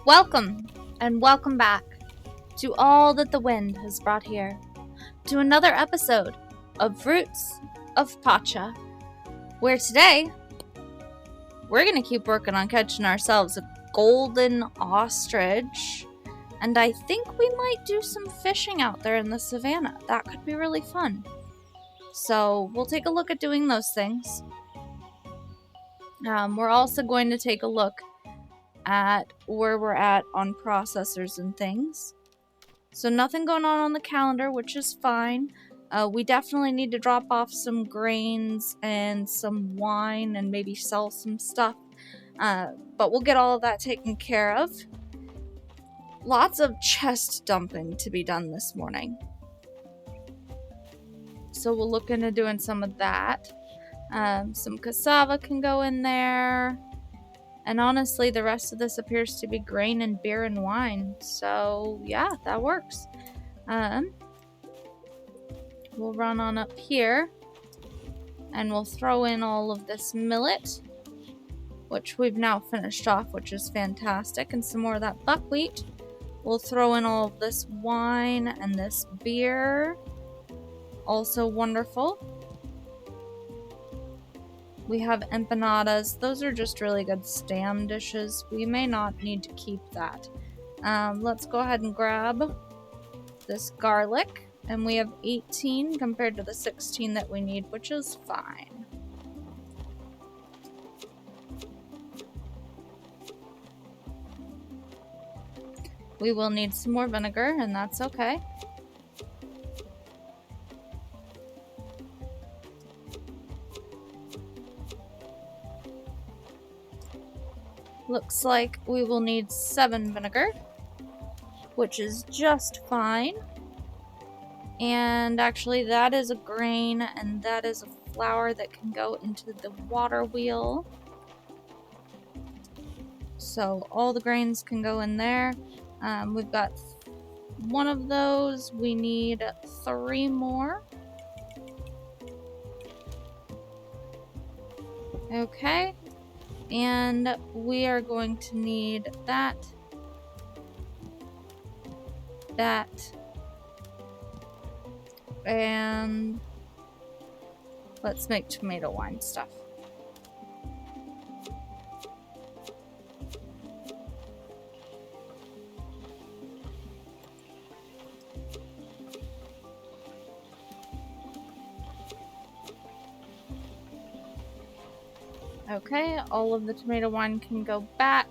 Welcome, and welcome back to all that the wind has brought here, to another episode of Roots of Pacha, where today, we're going to keep working on catching ourselves a golden ostrich, and I think we might do some fishing out there in the savannah. That could be really fun. So, we'll take a look at doing those things. We're also going to take a look at where we're at on processors and things. So nothing going on the calendar, which is fine. We definitely need to drop off some grains and some wine and maybe sell some stuff. But we'll get all of that taken care of. Lots of chest dumping to be done this morning. So we'll look into doing some of that. Some cassava can go in there. And honestly, the rest of this appears to be grain and beer and wine. So, yeah, that works. We'll run on up here. And we'll throw in all of this millet, which we've now finished off, which is fantastic. And some more of that buckwheat. We'll throw in all of this wine and this beer. Also wonderful. We have empanadas. Those are just really good stam dishes. We may not need to keep that. Let's go ahead and grab this garlic. And we have 18 compared to the 16 that we need, which is fine. We will need some more vinegar, and that's okay. Looks like we will need 7 vinegar, which is just fine. And actually that is a grain and that is a flour that can go into the water wheel. So all the grains can go in there. We've got 1 of those. We need 3 more. Okay. And we are going to need that, and let's make tomato wine stuff. Okay, all of the tomato wine can go back.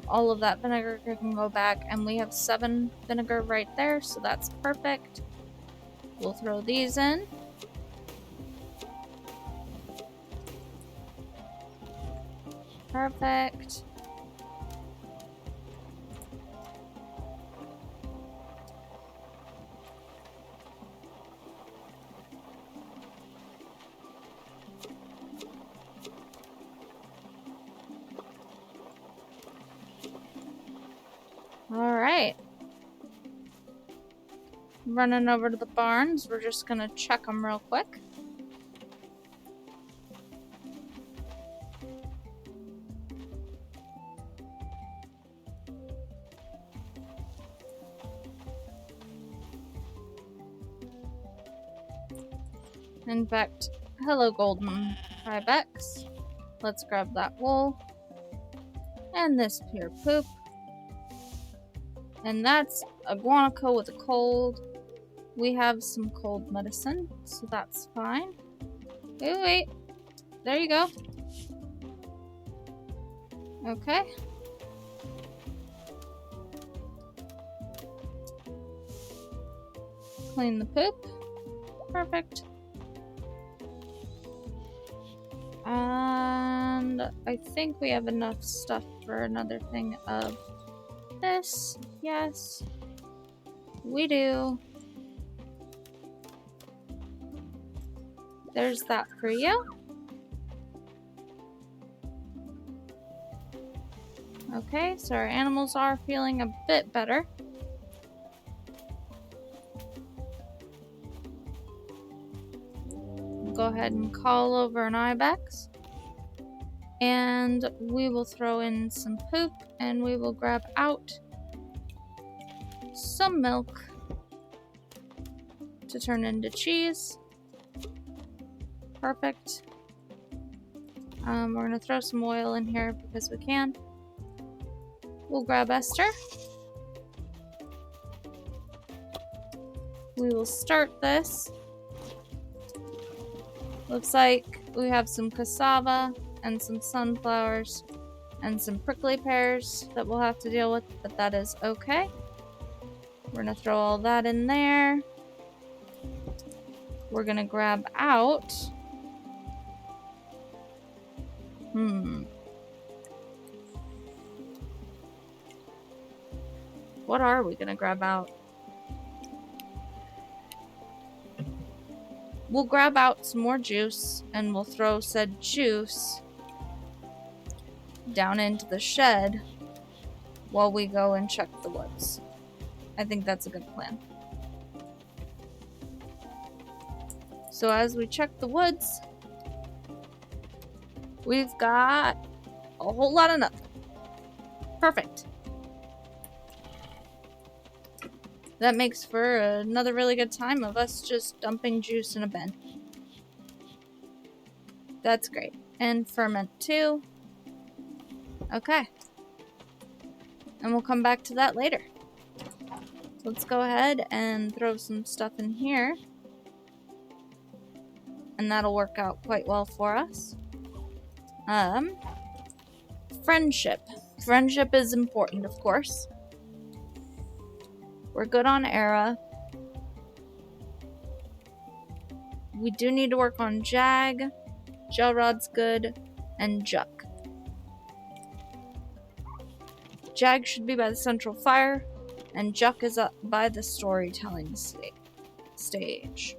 All of that vinegar can go back, and we have 7 vinegar right there, so that's perfect. We'll throw these in. Perfect. Alright. Running over to the barns. We're just gonna check them real quick. In fact, hello golden ibex. Let's grab that wool. And this pure poop. And that's a guanaco with a cold. We have some cold medicine, so that's fine. Wait. There you go. Okay. Clean the poop. Perfect. And I think we have enough stuff for another thing of this. Yes, we do. There's that for you. Okay, so our animals are feeling a bit better. Go ahead and call over an ibex. And we will throw in some poop, and we will grab out some milk to turn into cheese. Perfect. We're going to throw some oil in here because we can. We'll grab Esther. We will start this. Looks like we have some cassava and some sunflowers and some prickly pears that we'll have to deal with, but that is okay. We're going to throw all that in there. We're going to grab out... What are we going to grab out? We'll grab out some more juice, and we'll throw said juice down into the shed while we go and check the woods. I think that's a good plan. So as we check the woods, we've got a whole lot of nothing. Perfect. That makes for another really good time of us just dumping juice in a bin. That's great. And ferment too. Okay. And we'll come back to that later. Let's go ahead and throw some stuff in here. And that'll work out quite well for us. Friendship. Friendship is important, of course. We're good on Era. We do need to work on Jag. Gelrod's good. And Juck. Jag should be by the central fire. And Juck is up by the storytelling stage.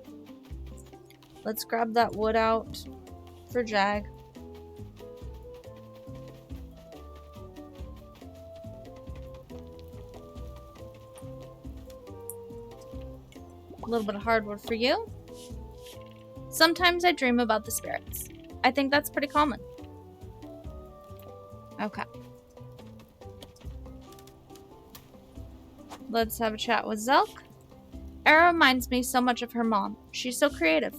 Let's grab that wood out for Jag. A little bit of hardwood for you. Sometimes I dream about the spirits. I think that's pretty common. Okay. Let's have a chat with Zelk. Era reminds me so much of her mom. She's so creative.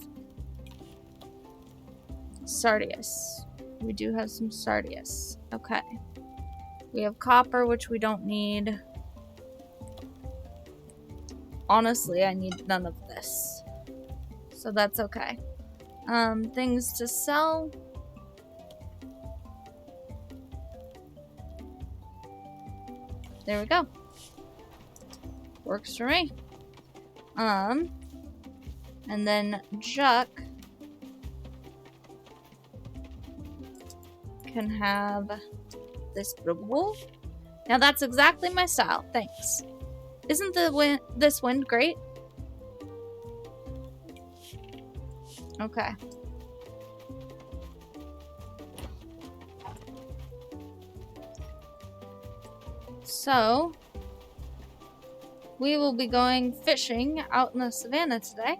Sardius. We do have some Sardius. Okay. We have copper, which we don't need. Honestly, I need none of this. So that's okay. Things to sell. There we go. Works for me. And then Juck can have this bowl. Now that's exactly my style. Thanks. Isn't this wind great? Okay. So, we will be going fishing out in the savannah today.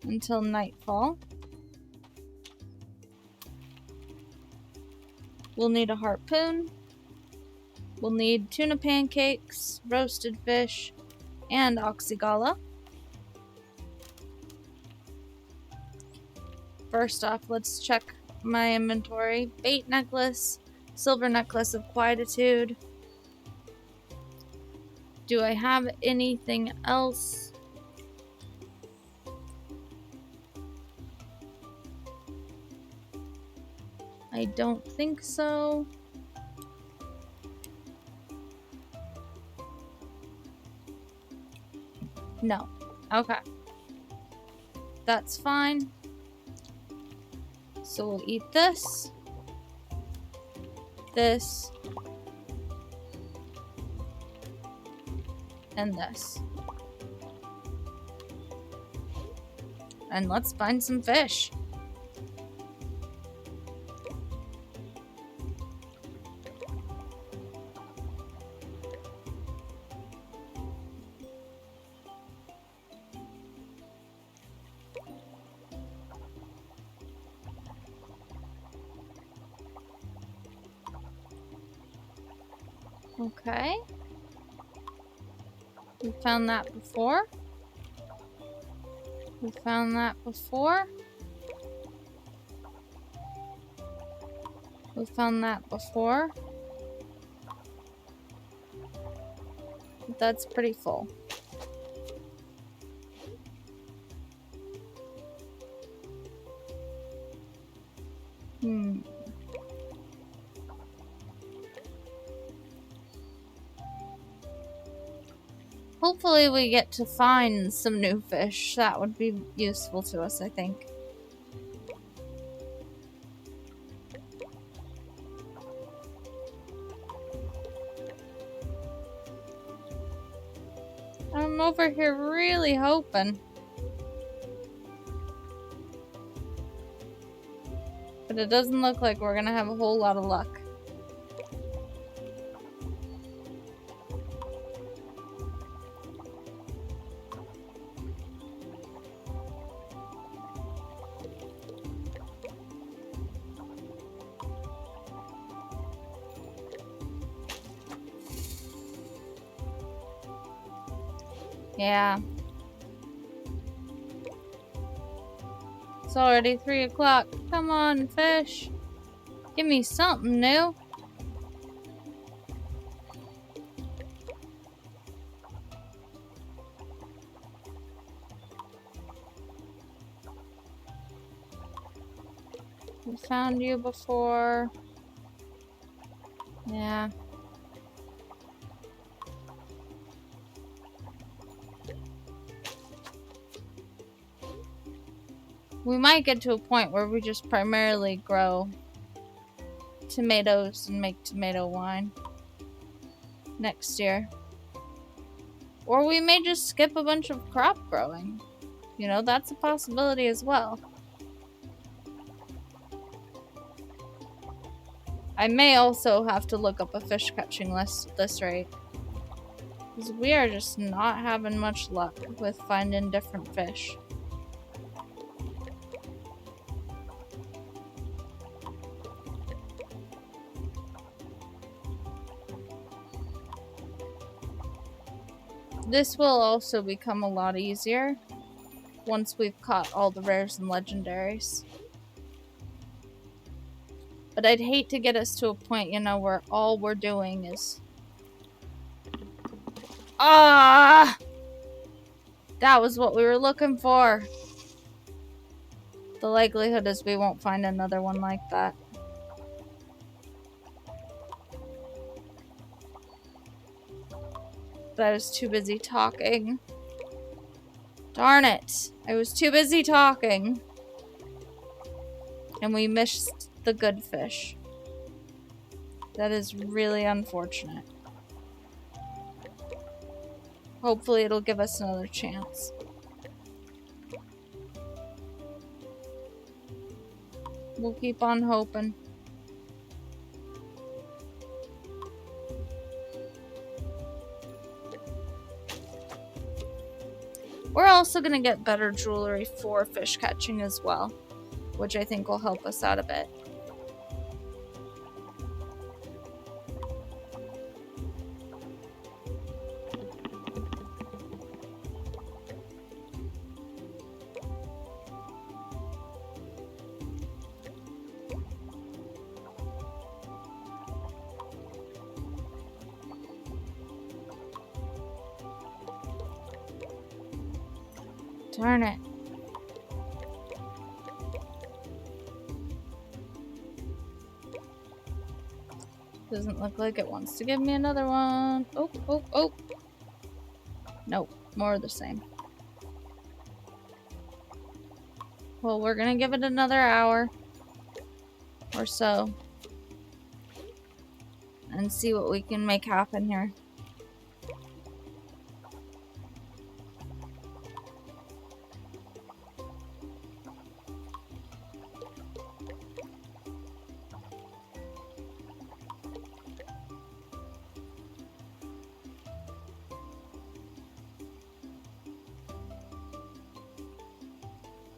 Until nightfall. We'll need a harpoon. We'll need tuna pancakes, roasted fish, and oxygala. First off, let's check my inventory. Bait necklace, silver necklace of quietude. Do I have anything else? I don't think so. No. Okay. That's fine. So we'll eat this. This. And this. And let's find some fish. Okay. We found that before. We found that before. We found that before. That's pretty full. Hopefully we get to find some new fish. That would be useful to us, I think. I'm over here really hoping. But it doesn't look like we're gonna have a whole lot of luck. Yeah. It's already 3 o'clock. Come on, fish. Give me something new. We found you before. Yeah. We might get to a point where we just primarily grow tomatoes and make tomato wine next year. Or we may just skip a bunch of crop growing. You know, that's a possibility as well. I may also have to look up a fish catching list at this rate. Because we are just not having much luck with finding different fish. This will also become a lot easier once we've caught all the rares and legendaries. But I'd hate to get us to a point, you know, where all we're doing is... Ah! That was what we were looking for. The likelihood is we won't find another one like that. But I was too busy talking. Darn it. I was too busy talking. And we missed the good fish. That is really unfortunate. Hopefully it'll give us another chance. We'll keep on hoping. We're also going to get better jewelry for fish catching as well, which I think will help us out a bit. Darn it. Doesn't look like it wants to give me another one. Oh, oh, oh. Nope, more of the same. Well, we're gonna give it another hour or so and see what we can make happen here.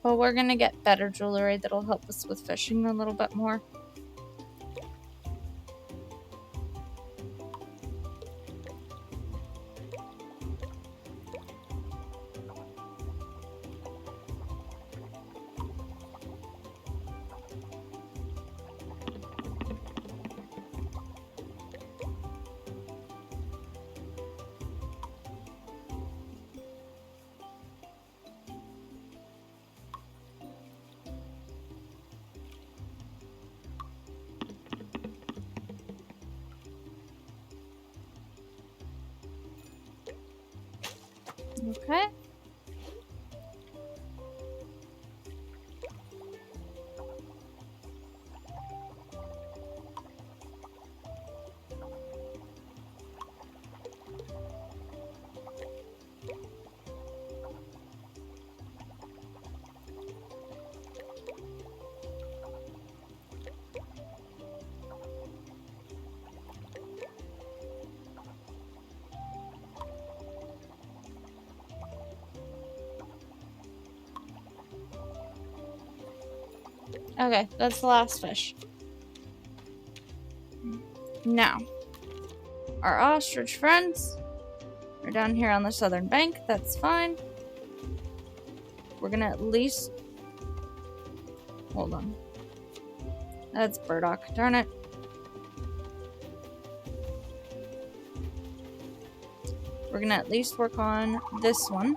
But we're gonna get better jewelry that'll help us with fishing a little bit more. Okay. Okay, that's the last fish. Now, our ostrich friends are down here on the southern bank. That's fine. We're gonna at least... Hold on. That's burdock. Darn it. We're gonna at least work on this one.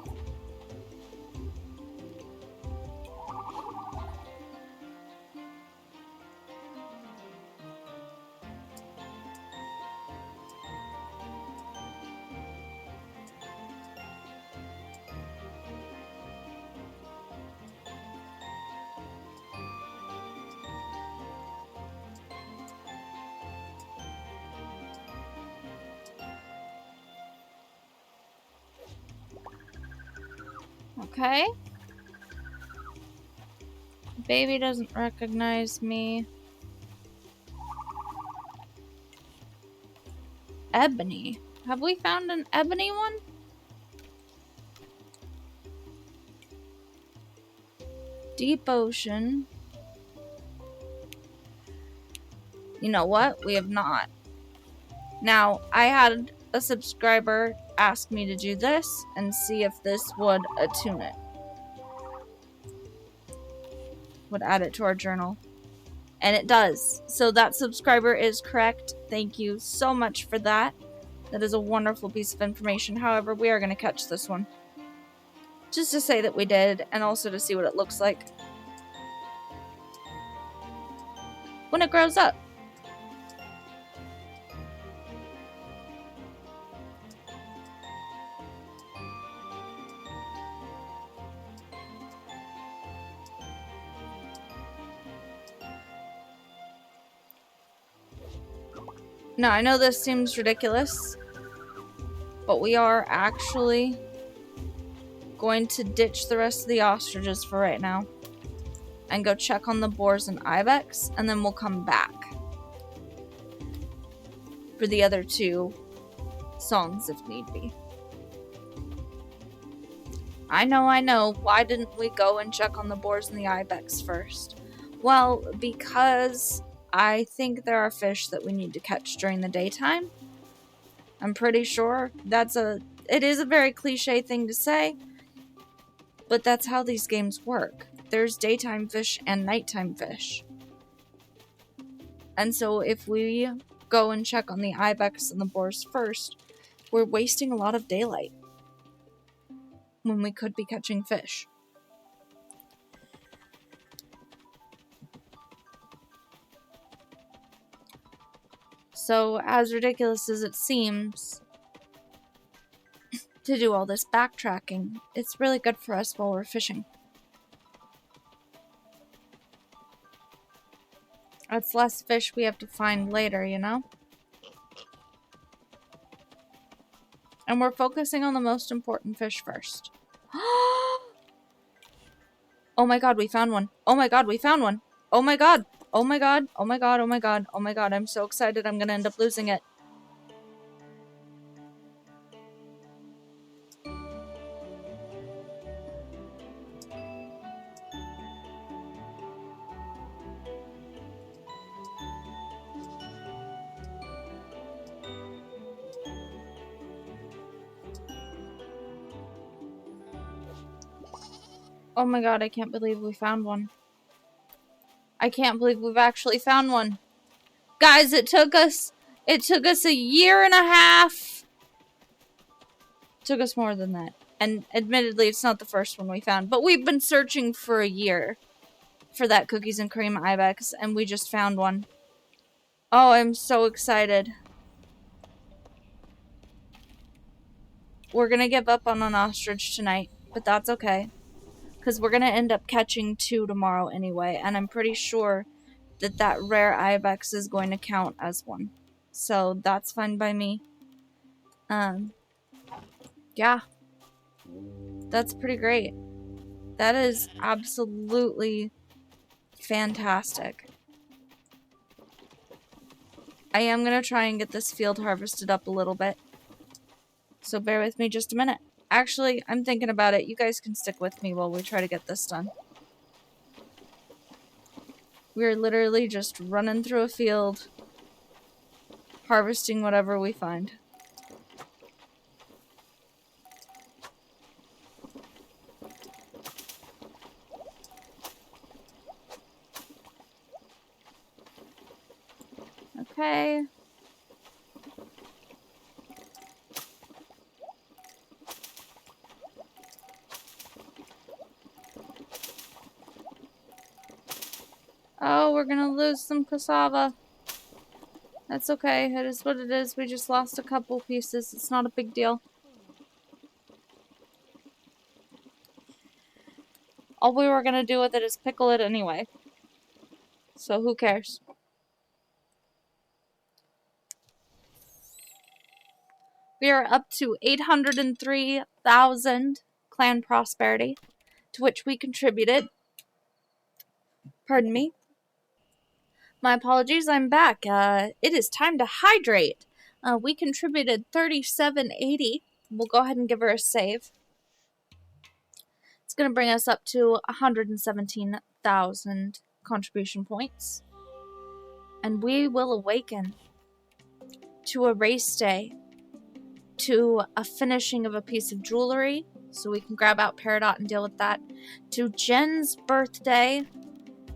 Okay. Baby doesn't recognize me. Ebony. Have we found an ebony one? Deep ocean. You know what? We have not. Now, I had a subscriber ask me to do this and see if this would attune it. Would add it to our journal. And it does. So that subscriber is correct. Thank you so much for that. That is a wonderful piece of information. However, we are going to catch this one. Just to say that we did, and also to see what it looks like when it grows up. Now, I know this seems ridiculous, but we are actually going to ditch the rest of the ostriches for right now and go check on the boars and ibex, and then we'll come back for the other two songs if need be. I know. Why didn't we go and check on the boars and the ibex first? Well, because I think there are fish that we need to catch during the daytime. I'm pretty sure it is a very cliche thing to say, but that's how these games work. There's daytime fish and nighttime fish. And so if we go and check on the ibex and the boars first, we're wasting a lot of daylight when we could be catching fish. So, as ridiculous as it seems to do all this backtracking, it's really good for us while we're fishing. That's less fish we have to find later, you know? And we're focusing on the most important fish first. Oh my god, we found one. Oh my god, we found one. Oh my god. Oh my god. Oh my god. Oh my god. Oh my god. I'm so excited I'm gonna end up losing it. Oh my god, I can't believe we found one. I can't believe we've actually found one. Guys, it took us a year and a half. It took us more than that. And admittedly, it's not the first one we found, but we've been searching for a year for that cookies and cream ibex, and we just found one. Oh, I'm so excited. we're going to give up on an ostrich tonight, but that's okay. Because we're going to end up catching 2 tomorrow anyway, and I'm pretty sure that that rare ibex is going to count as one. So that's fine by me. Yeah. That's pretty great. That is absolutely fantastic. I am going to try and get this field harvested up a little bit. So bear with me just a minute. Actually, I'm thinking about it. You guys can stick with me while we try to get this done. We're literally just running through a field, harvesting whatever we find. Okay. Oh, we're gonna lose some cassava. That's okay. It is what it is. We just lost a couple pieces. It's not a big deal. All we were gonna do with it is pickle it anyway. So who cares? We are up to 803,000 clan prosperity, to which we contributed. Pardon me. My apologies, I'm back. It is time to hydrate. We contributed 3780. We'll go ahead and give her a save. It's going to bring us up to 117,000 contribution points. And we will awaken to a race day, to a finishing of a piece of jewelry, so we can grab out Peridot and deal with that, to Jen's birthday,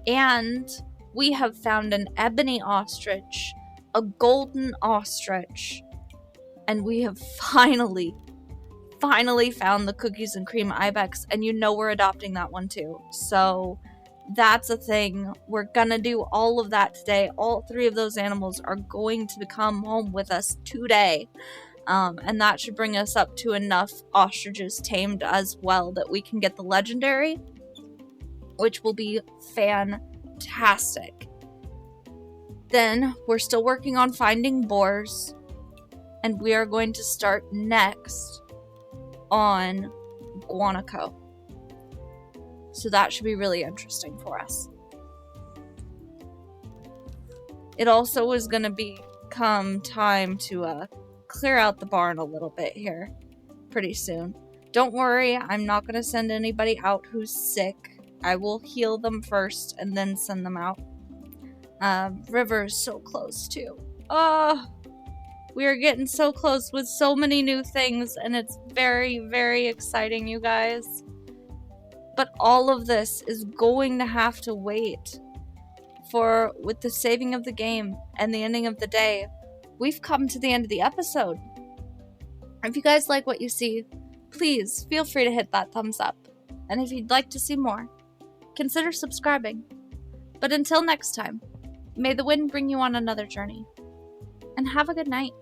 and we have found an ebony ostrich, a golden ostrich, and we have finally found the cookies and cream ibex, and you know we're adopting that one too. So that's a thing. We're gonna do all of that today. All 3 of those animals are going to come home with us today. And that should bring us up to enough ostriches tamed as well that we can get the legendary, which will be fantastic. Then we're still working on finding boars, and we are going to start next on guanaco. So that should be really interesting for us. It also is going to become time to clear out the barn a little bit here pretty soon. Don't worry, I'm not going to send anybody out who's sick. I will heal them first and then send them out. River is so close too. Oh, we are getting so close with so many new things, and it's very, very exciting, you guys. But all of this is going to have to wait for, with the saving of the game and the ending of the day, we've come to the end of the episode. If you guys like what you see, please feel free to hit that thumbs up. And if you'd like to see more, consider subscribing. But until next time, may the wind bring you on another journey. And have a good night.